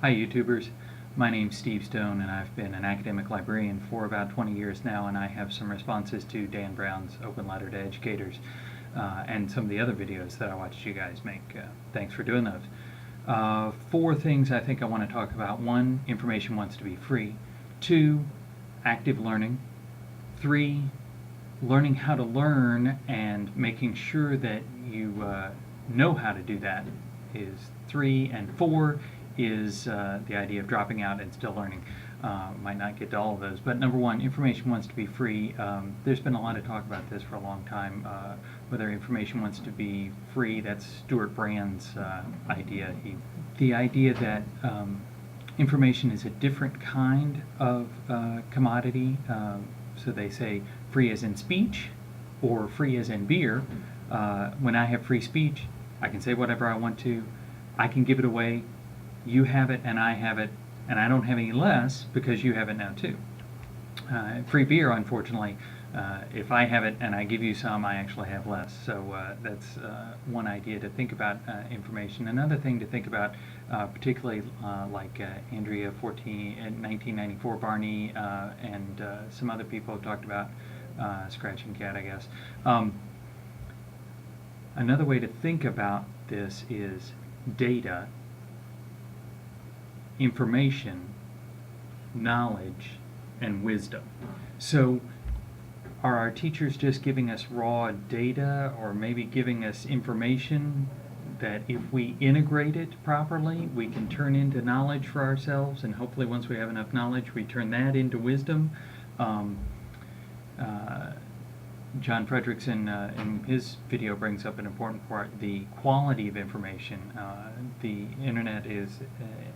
Hi YouTubers, my name's Steve Stone and I've been an academic librarian for about 20 years now, and I have some responses to Dan Brown's Open Letter to Educators and some of the other videos that I watched you guys make. Thanks for doing those. Four things I think I want to talk about. One, information wants to be free. Two, active learning. Three, learning how to learn and making sure that you know how to do that is three. And four is the idea of dropping out and still learning. Might not get to all of those, but number one, information wants to be free. There's been a lot of talk about this for a long time, whether information wants to be free. That's Stuart Brand's idea. The idea that information is a different kind of commodity. So they say free as in speech or free as in beer. When I have free speech, I can say whatever I want to. I can give it away. You have it and I have it, and I don't have any less because you have it now too. Free beer, unfortunately, if I have it and I give you some, I actually have less. So that's one idea to think about information. Another thing to think about, particularly like Andrea 1994, Barney, and some other people have talked about Scratching Cat, I guess. Another way to think about this is data, information, knowledge, and wisdom. So are our teachers just giving us raw data, or maybe giving us information that if we integrate it properly, we can turn into knowledge for ourselves, and hopefully once we have enough knowledge, we turn that into wisdom? John Fredrickson in his video brings up an important part, the quality of information. The internet is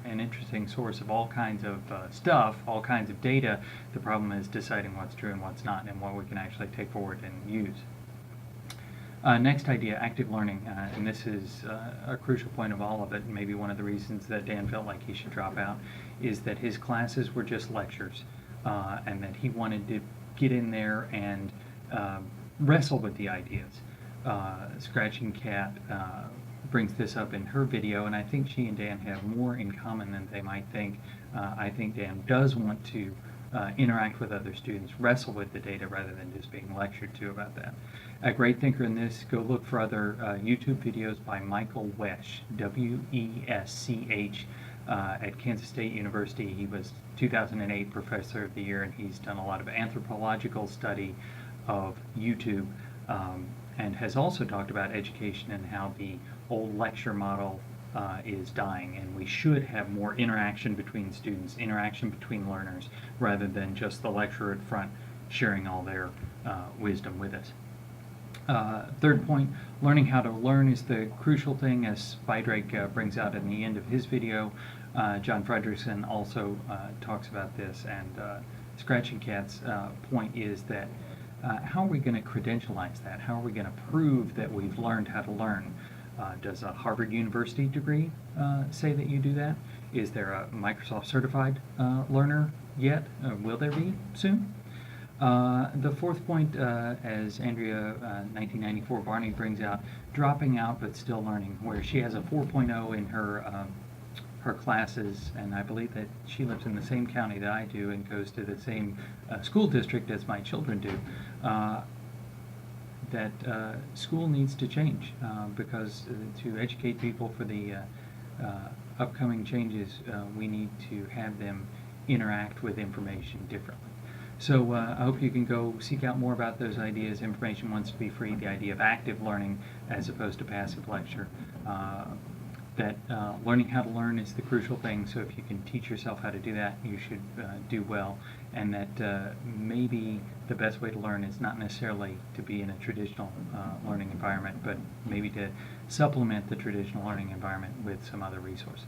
an interesting source of all kinds of stuff, all kinds of data. The problem is deciding what's true and what's not, and what we can actually take forward and use. Next idea, active learning, and this is a crucial point of all of it, and maybe one of the reasons that Dan felt like he should drop out, is that his classes were just lectures, and that he wanted to get in there and wrestle with the ideas. Scratching Cat brings this up in her video, and I think she and Dan have more in common than they might think. I think Dan does want to interact with other students, wrestle with the data rather than just being lectured to about that. A great thinker in this, go look for other YouTube videos by Michael Wesch, W-E-S-C-H, at Kansas State University. He was 2008 Professor of the Year, and he's done a lot of anthropological study of YouTube, and has also talked about education and how the old lecture model is dying, and we should have more interaction between students, interaction between learners, rather than just the lecturer at front sharing all their wisdom with us. Third point, learning how to learn is the crucial thing, as Spydrake brings out in the end of his video. John Fredrickson also talks about this, and Scratching Cat's point is that how are we going to credentialize that? How are we going to prove that we've learned how to learn? Does a Harvard University degree say that you do that? Is there a Microsoft certified learner yet? Will there be soon? The fourth point, as Andrea 1994 Barney brings out, dropping out but still learning, where she has a 4.0 in her classes, and I believe that she lives in the same county that I do and goes to the same school district as my children do. That school needs to change, because to educate people for the upcoming changes, we need to have them interact with information differently. So I hope you can go seek out more about those ideas. Information wants to be free, the idea of active learning as opposed to passive lecture. That learning how to learn is the crucial thing, so if you can teach yourself how to do that, you should do well, and that maybe the best way to learn is not necessarily to be in a traditional learning environment, but maybe to supplement the traditional learning environment with some other resources.